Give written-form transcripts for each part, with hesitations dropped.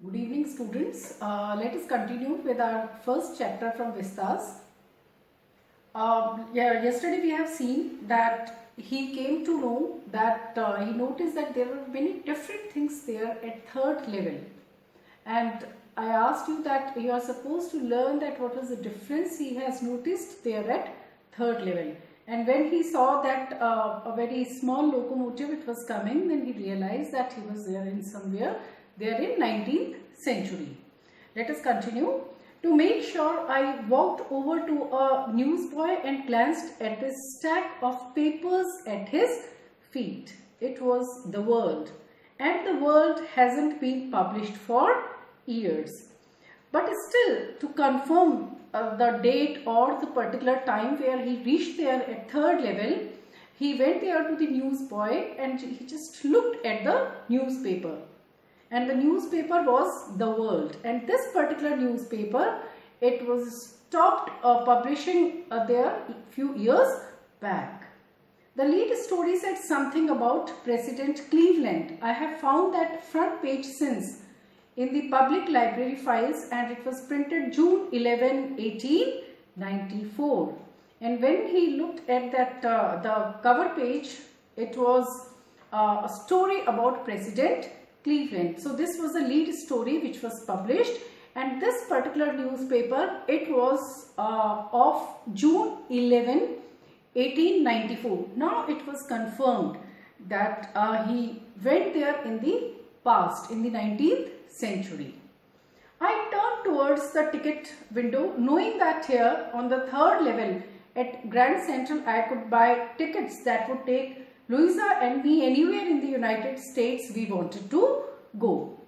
Good evening, students. Let us continue with our first chapter from Vistas. Yesterday we have seen that he came to know that he noticed that there were many different things there at third level. And I asked you that you are supposed to learn that what was the difference he has noticed there at third level. And when he saw that a very small locomotive it was coming, then he realized that he was there in somewhere there in 19th century. Let us continue. To make sure, I walked over to a newsboy and glanced at the stack of papers at his feet. It was The World, and The World hasn't been published for years. But still, to confirm the date or the particular time where he reached there at third level, he went there to the newsboy and he just looked at the newspaper. And the newspaper was The World, and this particular newspaper, it was stopped publishing there a few years back. The lead story said something about President Cleveland. I have found that front page since in the public library files, and it was printed June 11, 1894. And when he looked at that the cover page, it was a story about President Cleveland. So this was the lead story which was published, and this particular newspaper, it was of June 11, 1894. Now it was confirmed that he went there in the past, in the 19th century. I turned towards the ticket window, knowing that here on the third level at Grand Central I could buy tickets that would take Louisa and me anywhere in the United States we wanted to go.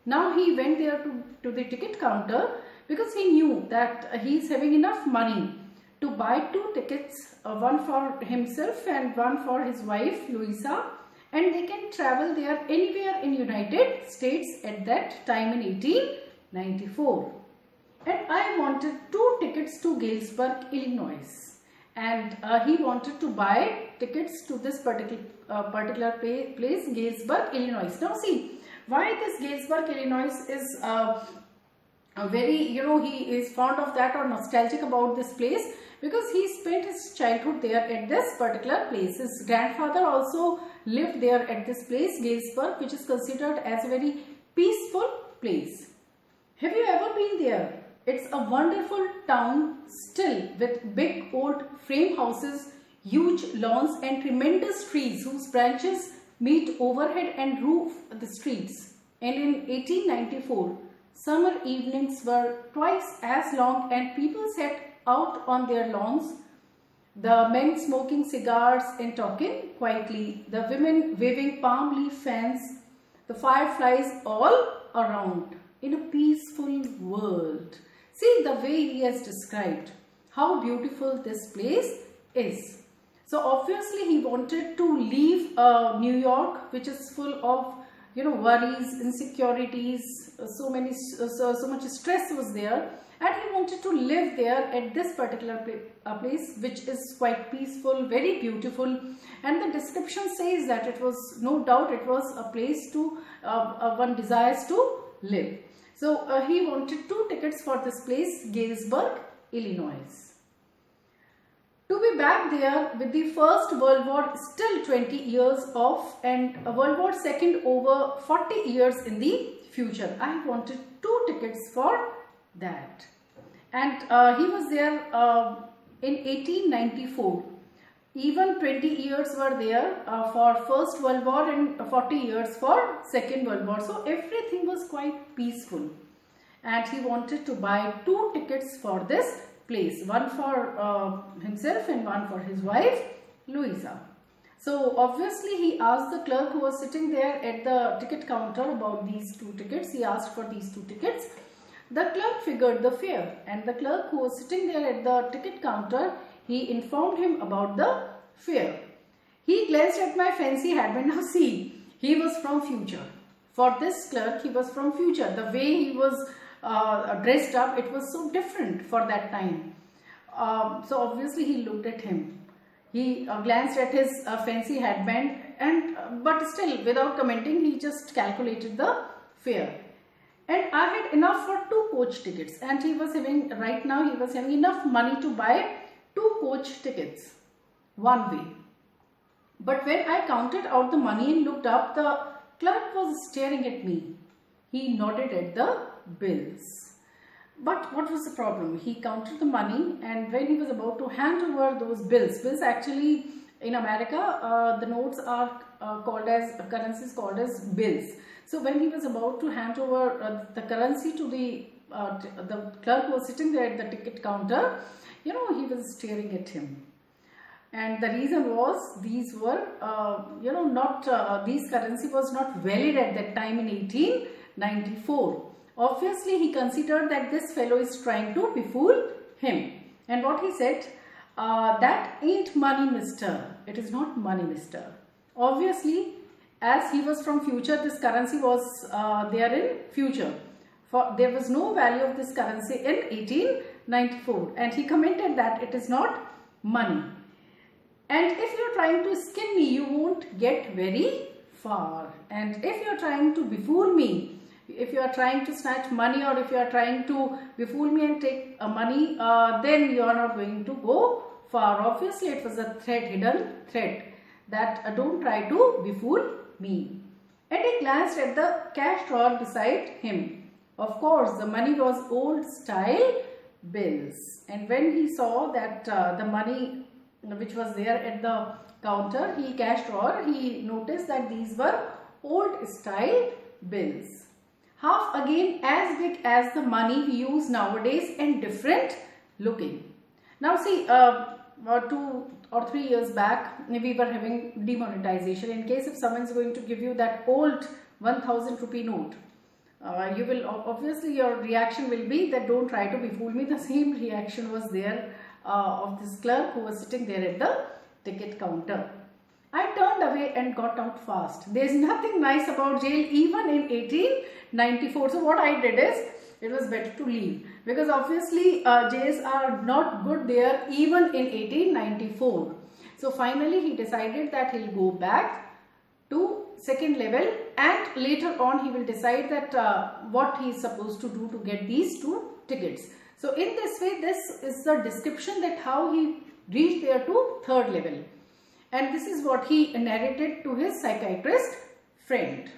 Now he went there to the ticket counter because he knew that he is having enough money to buy two tickets, one for himself and one for his wife Louisa, and they can travel there anywhere in United States at that time in 1894. And I wanted two tickets to Galesburg, Illinois. And he wanted to buy tickets to this particular place, Galesburg, Illinois. Now see, why this Galesburg, Illinois is very, he is fond of that or nostalgic about this place, because he spent his childhood there at this particular place. His grandfather also lived there at this place, Galesburg, which is considered as a very peaceful place. Have you ever been there? It's a wonderful town still, with big old frame houses, huge lawns and tremendous trees whose branches meet overhead and roof the streets. And in 1894, summer evenings were twice as long and people sat out on their lawns, the men smoking cigars and talking quietly, the women waving palm leaf fans, the fireflies all around, in a peaceful world. See the way he has described how beautiful this place is. So obviously he wanted to leave New York, which is full of worries, insecurities, so much stress was there, and he wanted to live there at this particular place, which is quite peaceful, very beautiful. And the description says that it was, no doubt, it was a place to one desires to live. So he wanted two tickets for this place, Galesburg, Illinois. To be back there with the First World War still 20 years off and World War II over 40 years in the future. I wanted two tickets for that. And he was there in 1894. Even 20 years were there for First World War and 40 years for Second World War. So everything was quite peaceful. And he wanted to buy two tickets for this place. One for himself and one for his wife, Louisa. So obviously he asked the clerk who was sitting there at the ticket counter about these two tickets. He asked for these two tickets. The clerk figured the fare, and the clerk who was sitting there at the ticket counter, he informed him about the fare. He glanced at my fancy headband. Now see, he was from future. For this clerk, he was from future. The way he was dressed up, it was so different for that time. So obviously he looked at him. He glanced at his fancy headband, but still without commenting, he just calculated the fare. and I had enough for 2 coach tickets, and he was having, right now he was having enough money to buy 2 coach tickets one way. But when I counted out the money and looked up, the clerk was staring at me. He nodded at the bills. But what was the problem? He counted the money, and when he was about to hand over those bills actually in America, the notes are currencies called as bills. So when he was about to hand over the currency to the clerk who was sitting there at the ticket counter, he was staring at him. And the reason was these were, these currency was not valid at that time in 1894. Obviously, he considered that this fellow is trying to befool him. And what he said, that ain't money, mister. It is not money, mister. Obviously, as he was from future, this currency was there in future. There was no value of this currency in 1894. And he commented that it is not money. And if you are trying to skin me, you won't get very far. And if you are trying to befool me, if you are trying to snatch money, or if you are trying to befool me and take money, then you are not going to go far. Obviously, it was a threat, hidden threat, that don't try to befool me. And he glanced at the cash drawer beside him. Of course, the money was old style bills. And when he saw that the money which was there at the counter, cash drawer, he noticed that these were old style bills. Half again as big as the money we use nowadays and different looking. Now see, 2 or 3 years back, we were having demonetization. In case if someone is going to give you that old 1000 rupee note, you will obviously, your reaction will be that don't try to befool me. The same reaction was there of this clerk who was sitting there at the ticket counter. I turned away and got out fast. There is nothing nice about jail even in 1894. So what I did is, it was better to leave, because obviously jails are not good there even in 1894. So finally he decided that he'll go back to second level, and later on he will decide that what he is supposed to do to get these 2 tickets. So in this way, this is the description that how he reached there to third level. And this is what he narrated to his psychiatrist friend.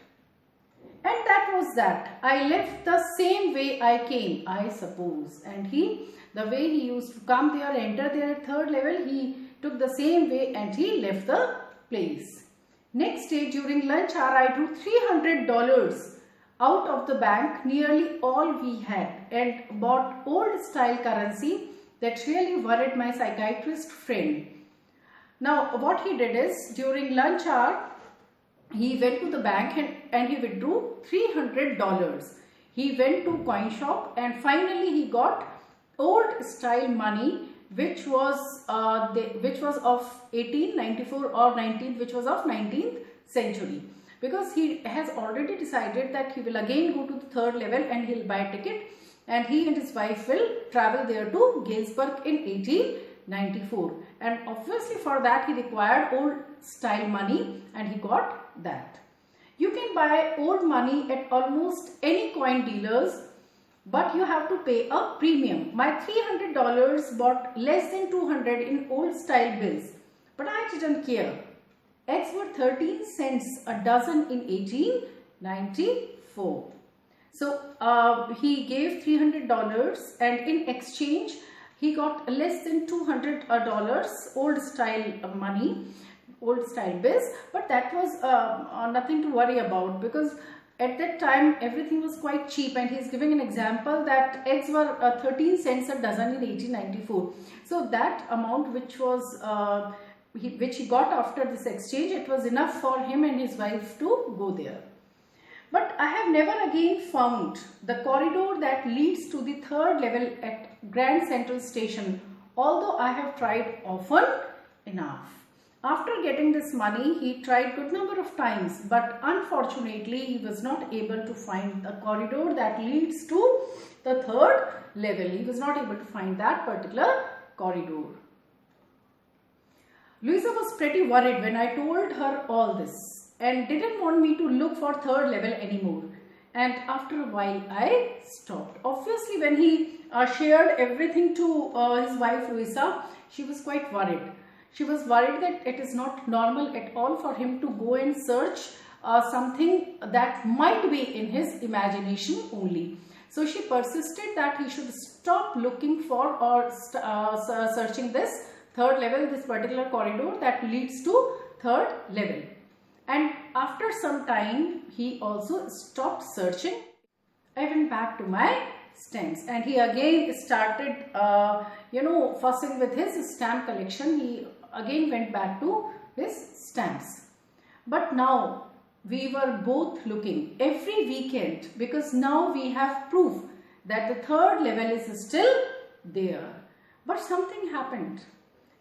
And that was that. I left the same way I came, I suppose. And the way he used to come there, enter there at third level, he took the same way and he left the place. Next day, during lunch hour, I drew $300 out of the bank, nearly all we had, and bought old style currency that really worried my psychiatrist friend. Now what he did is, during lunch hour, he went to the bank and he withdrew $300. He went to coin shop and finally he got old style money which was of 1894 or 19th, which was of 19th century. Because he has already decided that he will again go to the third level and he'll buy a ticket, and he and his wife will travel there to Galesburg in 1894. And obviously for that he required old style money, and he got that. You can buy old money at almost any coin dealers, but you have to pay a premium. My $300 bought less than 200 in old style bills, but I didn't care. Eggs were 13 cents a dozen in 1894. So he gave $300, and in exchange he got less than $200 old style money, old style bills. But that was nothing to worry about, because at that time everything was quite cheap, and he is giving an example that eggs were 13 cents a dozen in 1894. So that amount which was which he got after this exchange, it was enough for him and his wife to go there. But I have never again found the corridor that leads to the third level at Grand Central Station, although I have tried often enough. After getting this money, he tried good number of times, but unfortunately he was not able to find the corridor that leads to the third level. He was not able to find that particular corridor. Louisa was pretty worried when I told her all this, and didn't want me to look for third level anymore. and after a while I stopped. Obviously, when he shared everything to his wife Louisa, she was quite worried. She was worried that it is not normal at all for him to go and search something that might be in his imagination only. So she persisted that he should stop looking for or searching this third level, this particular corridor that leads to third level. And after some time, he also stopped searching. I went back to my stamps, and he again started, fussing with his stamp collection. He again went back to his stamps. But now we were both looking every weekend, because now we have proof that the third level is still there. But something happened.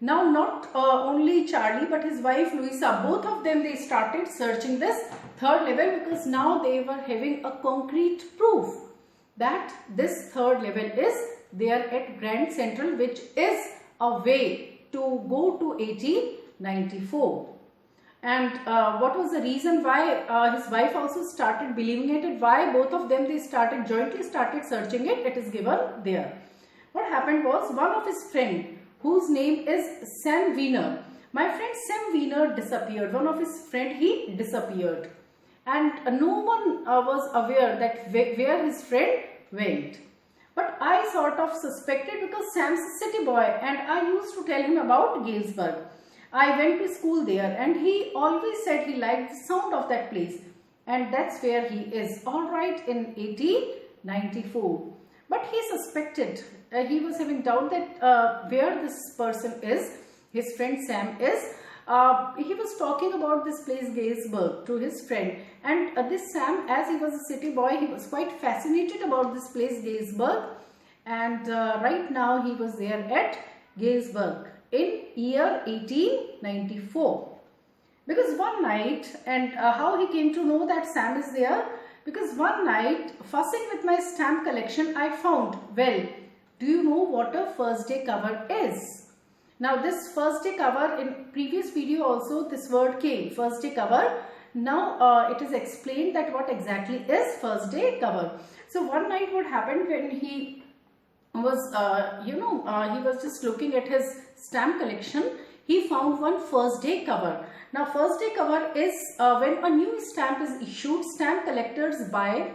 Now not only Charlie but his wife Louisa, both of them, they started searching this third level, because now they were having a concrete proof that this third level is there at Grand Central, which is a way to go to 1894. And what was the reason why his wife also started believing it, and why both of them, they jointly started searching it? It is given there. What happened was, one of his friend, whose name is Sam Wiener. My friend Sam Wiener disappeared. One of his friend, he disappeared. And no one was aware that where his friend went. But I sort of suspected, because Sam's a city boy and I used to tell him about Galesburg. I went to school there and he always said he liked the sound of that place. And that's where he is. Alright, in 1894. But he suspected, he was having doubt that where this person is, his friend Sam is. He was talking about this place Galesburg to his friend, and this Sam, as he was a city boy, he was quite fascinated about this place Galesburg, and right now he was there at Galesburg in year 1894. Because one night, and how he came to know that Sam is there, because one night, fussing with my stamp collection, I found, well, do you know what a first day cover is? Now this first day cover, in previous video also this word came, first day cover. Now it is explained that what exactly is first day cover. So one night what happened, when he was, he was just looking at his stamp collection, he found one first day cover. Now first day cover is when a new stamp is issued, stamp collectors buy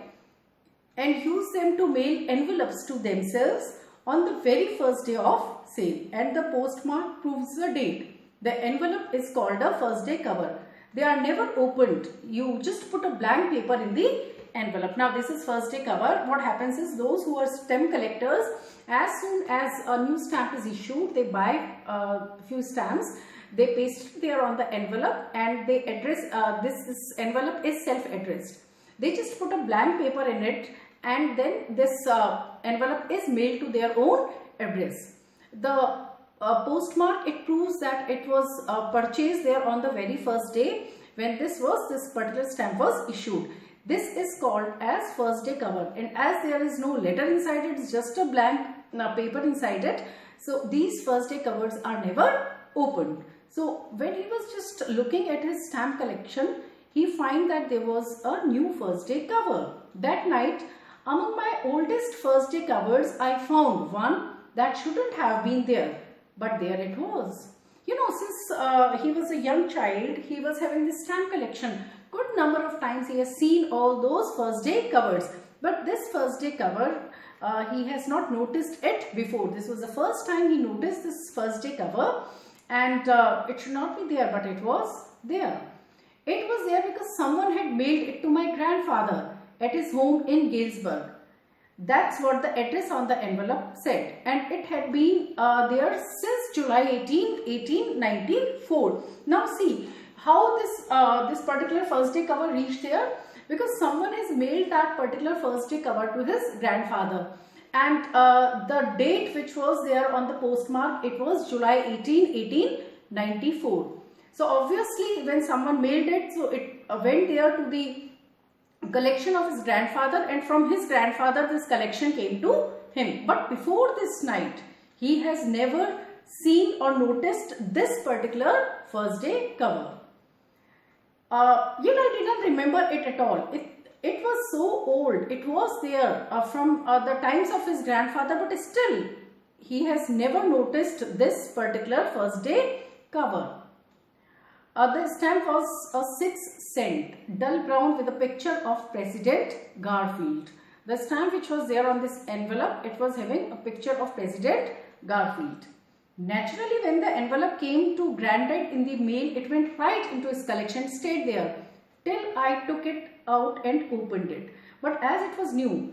and use them to mail envelopes to themselves on the very first day of sale, and the postmark proves the date. The envelope is called a first day cover. They are never opened. You just put a blank paper in the envelope. Now this is first day cover. What happens is, those who are stamp collectors, as soon as a new stamp is issued, they buy a few stamps, they paste it there on the envelope, and they address, this envelope is self-addressed. They just put a blank paper in it, and then this envelope is mailed to their own address. The postmark, it proves that it was purchased there on the very first day when this particular stamp was issued. This is called as first day cover, and as there is no letter inside it, it's just a blank paper inside it. So these first day covers are never opened. So when he was just looking at his stamp collection, he find that there was a new first day cover. That night, among my oldest first day covers, I found one that shouldn't have been there, but there it was. You know, since he was a young child, he was having this stamp collection. Good number of times he has seen all those first day covers, but this first day cover, he has not noticed it before. This was the first time he noticed this first day cover, and it should not be there, but it was there. It was there because someone had mailed it to my grandfather at his home in Galesburg. That's what the address on the envelope said, and it had been there since July 18, 1894. Now see how this particular first day cover reached there, because someone has mailed that particular first day cover to his grandfather, and the date which was there on the postmark, it was July 18, 1894. So obviously when someone mailed it, so it went there to the collection of his grandfather, and from his grandfather this collection came to him. But before this night, he has never seen or noticed this particular first day cover. I did not remember it at all. It was so old, it was there from the times of his grandfather, but still he has never noticed this particular first day cover. The stamp was a 6 cent, dull brown with a picture of President Garfield. The stamp which was there on this envelope, it was having a picture of President Garfield. Naturally, when the envelope came to Granddad in the mail, it went right into his collection, stayed there till I took it out and opened it. But as it was new,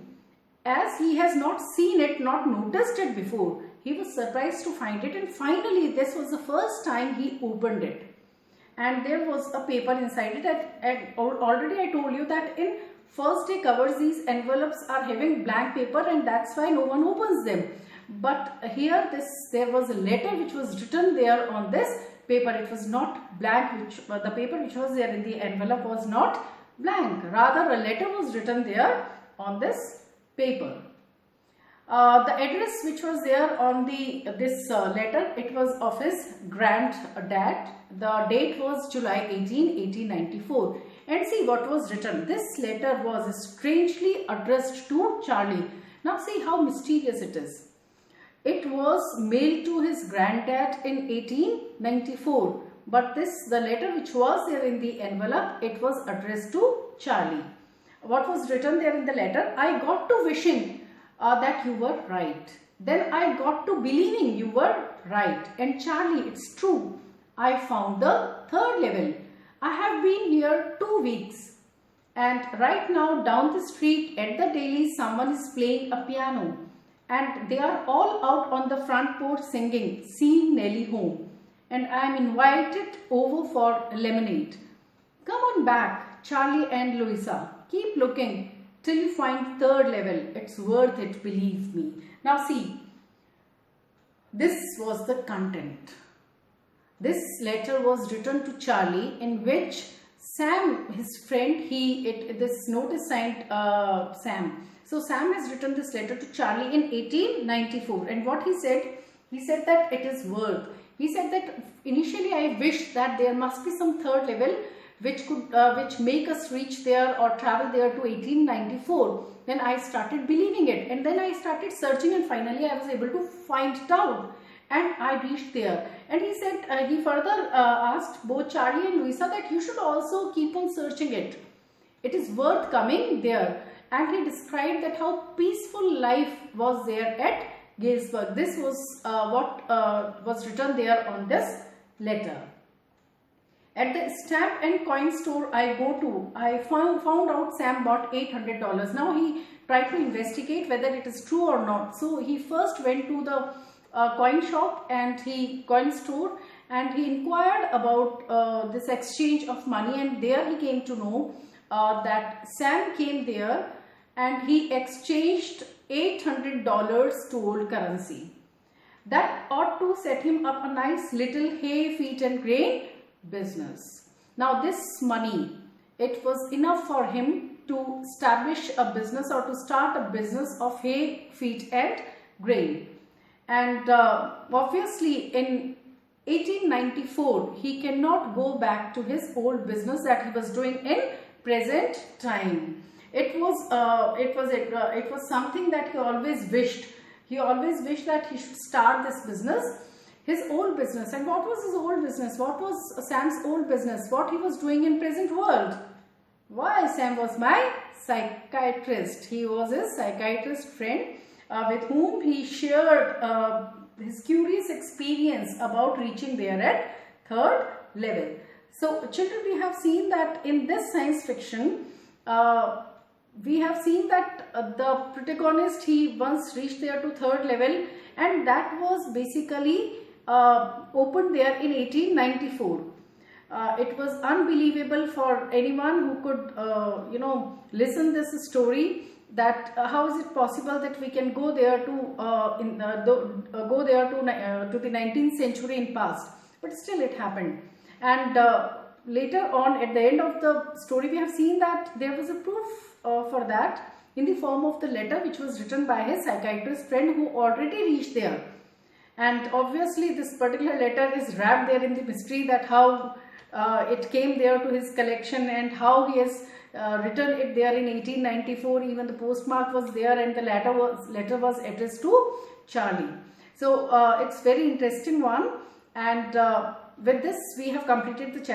as he has not seen it, not noticed it before, he was surprised to find it, and finally this was the first time he opened it. And there was a paper inside it, and already I told you that in first day covers these envelopes are having blank paper, and that's why no one opens them. But here there was a letter which was written there on this paper. It was not blank, the paper which was there in the envelope was not blank. Rather, a letter was written there on this paper. The address which was there on this letter, it was of his granddad. The date was July 18, 1894. And see what was written. This letter was strangely addressed to Charlie. Now see how mysterious it is. It was mailed to his granddad in 1894. But the letter which was there in the envelope, it was addressed to Charlie. What was written there in the letter? I got to wishing that you were right. Then I got to believing you were right. And Charlie, it's true. I found the third level. I have been here 2 weeks. And right now down the street at the daily, someone is playing a piano. And they are all out on the front porch singing, Seeing Nellie Home. And I am invited over for lemonade. Come on back, Charlie and Louisa. Keep looking till you find third level. It's worth it, believe me. Now see, this was the content. This letter was written to Charlie, in which Sam, his friend, this note is signed Sam. So Sam has written this letter to Charlie in 1894, and what he said that it is worth. He said that initially I wished that there must be some third level which make us reach there or travel there to 1894. Then I started believing it, and then I started searching, and finally I was able to find it out, and I reached there. And he said, he further asked both Charlie and Louisa that you should also keep on searching it. It is worth coming there. And he described that how peaceful life was there at Galesburg. This was what was written there on this letter. At the stamp and coin store I go to, I found out Sam bought $800. Now he tried to investigate whether it is true or not. So he first went to the coin shop and coin store, and he inquired about this exchange of money, and there he came to know that Sam came there and he exchanged $800 to old currency. That ought to set him up a nice little hay, feet and grain business. Now this money, it was enough for him to establish a business or to start a business of hay, feet and grain. And obviously in 1894, he cannot go back to his old business that he was doing in present time. It was something that he always wished. He always wished that he should start this business, his old business. And what was his old business? What was Sam's old business? What he was doing in present world? Why, Sam was my psychiatrist. He was his psychiatrist friend with whom he shared his curious experience about reaching there at third level. So children, we have seen that in this science fiction, we have seen that the protagonist, he once reached there to third level, and that was basically opened there in 1894. It was unbelievable for anyone who could listen this story, that how is it possible that we can go there to to the 19th century in past, but still it happened. And later on, at the end of the story, we have seen that there was a proof for that in the form of the letter which was written by his psychiatrist friend who already reached there. And obviously this particular letter is wrapped there in the mystery that how it came there to his collection and how he has written it there in 1894. Even the postmark was there, and the letter was addressed to Charlie. So it's very interesting one, and with this we have completed the chapter.